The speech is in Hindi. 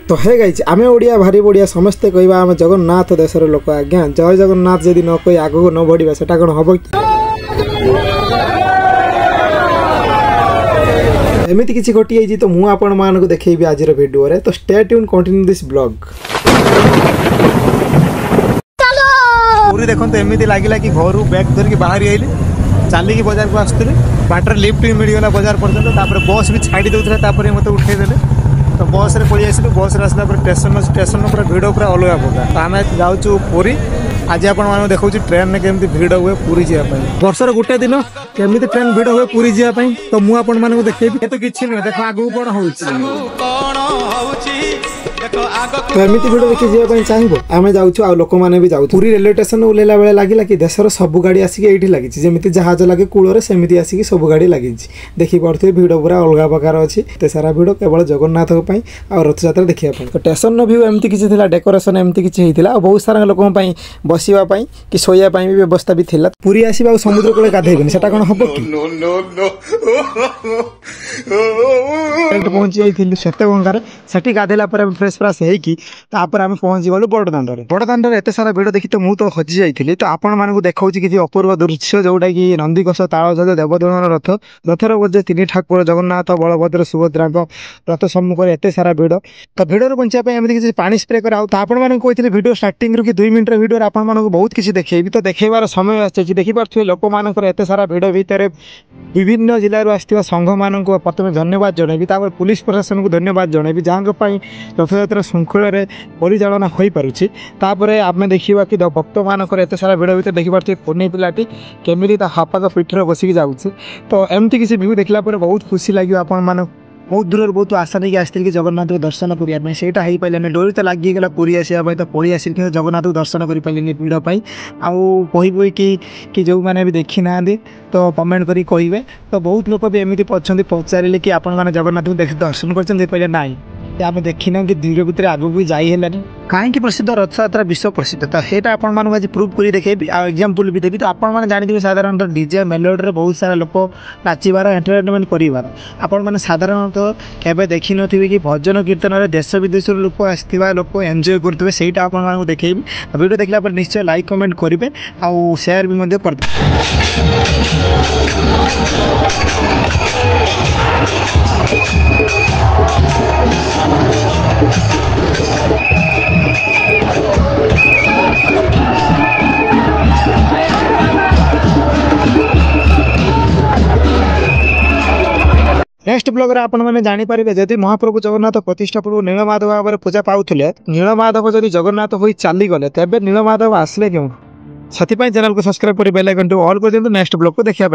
तो है गाइज आम ओडिया भारी बढ़िया समस्ते कहवा आम जगन्नाथ देशर लोक आज्ञा जय जगन्नाथ जदि न कही आगू न बढ़ा से कौन हम एमती किसी घटी तो मुझे आपण मानक देखी आज भिडियो रे तो stay tune continue this blog. पूरी देखो एमती लगे कि घर बैग धरिकी बाहरी आइले चलिकी बजार को आसुले बाटर लिफ्ट भी मिलगला बजार पर्यटन बस भी छाड़ी देते मत उठेदेले तो बस रे पड़ी आसलु बस रे आसला स्टेशन पूरा भिड़ पूरा अलग प्रकार तो आम जाऊँ पुरी आज आप देखा ट्रेन में केमती भिड़ हुए पुरी जावाई वर्षर गोटे दिन केमी ट्रेन भिड़ हुए पुरी जावाई तो मुझे आपण मानक देखेबी तो किसी नुहे देख आगू कौन हो तो एमती भिड देखी जावाई चाहिए आम जाऊँ लोक मैंने भी जाऊँ पुरी रेलवे स्टेशन ओह्लैला बेले लगे कि देशर सब गाड़ी आसिक ये लगी जमी जहाज लगे कूल सेमती आसिक सब गाड़ी लगी देखी पारे भिड पूरा अलग प्रकार अच्छी एत सारा भिड केवल जगन्नाथ आ रथयात्रा देखा तो स्टेशन भ्यू एमती किसी डेकोरेशन एमती किसी होता बहुत सारा लोक बसवाई कि शोयापाई भी व्यवस्था भी थिला पुरी आसवा समुद्र कूल गाधेबेनि सेटा कौन हम कि पहुंची जाइलु श्वेतगंगार सेठी गाधेला फ्रेश फ्राश होपर आम पहुंची गलु बड़दाण्ड एत सारा भिड़ देखी तो मुझे हजि जाइली तो आपण मानक देखा किसी अपूर्व दृश्य जोटा कि नंदीघोष तालध्वज देवदलन रथ रथर बोझे तीन ठाकुर जगन्नाथ बलभद्र सुभद्रा रथ सम्मुख में एत सारा भिड़ तो भिड़ बचापी एमती किसी पानी स्प्रे कर कहते भिडियो स्टार्टिंग रू कि 2 मिनट भिडियो आपण मानक बहुत किसी देखेबी तो देखेबार समय आसी देखिपे लोक मानकर एत सारा भिड़ भितर विभिन्न जिलूर आसवा संघ मान प्रथम धन्यवाद जनइबी पुलिस प्रशासन को धन्यवाद जनइबी जहाँ रथयात्रा श्रृंखल परिचालना हो पारुछि आम देखा कि भक्त मानक एत सारा भिड़ भितर देखिपे कोने पिलाटी केमी हापाद पीठर बसिक जाऊँगी तो एमती किसी व्यू देखला बहुत खुशी लगे आपण मानक बहुत दूर बहुत आशा नहीं आसती कि जगन्नाथ को दर्शन करने से हो पारे डोरी तो लगिगला पूरी आसवाई तो पड़ी आस जगन्नाथ को दर्शन कर पारे भिड़पाई आई कि जो मैंने भी देखी ना तो कमेंट करी कहे तो बहुत लोग भी एमती अच्छा पचारे कि आपण मैंने जगन्नाथ को दर्शन कर ना आम देखना कि दूर भितर आगू भी जाइलानी कहीं प्रसिद्ध रथयात्रा विश्व प्रसिद्ध तो यहाँ आपको आज प्रूफ कर देखे एग्जाम्पल भी देवी तो आपने जानते साधारणतः डीजे मेलोडी बहुत सारा लोक नाचार एंटरटेनमेंट करार आपने साधारणतः केवे देखी नी कि भजन कीर्तन में देश विदेश लोक आसवा लोक एंजय करेंगे से आपको देखेबी वीडियो देखला निश्चय लाइक कमेंट करेंगे आउ शेयर भी कर नेक्स्ट ब्लॉग रे आपण मैंने जानीपारे जदि महाप्रभु जगन्नाथ प्रतिष्ठा पूर्व नीलमाधव भाव में पूजा पाऊले नीलमाधव जदि जगन्नाथ हो चलीगले तेज नीलमाधव आसले क्यों से चैनल को सब्सक्राइब कर बेल आइकन ऑल कर दिखाँ नेक्स्ट ब्लॉग को देखा।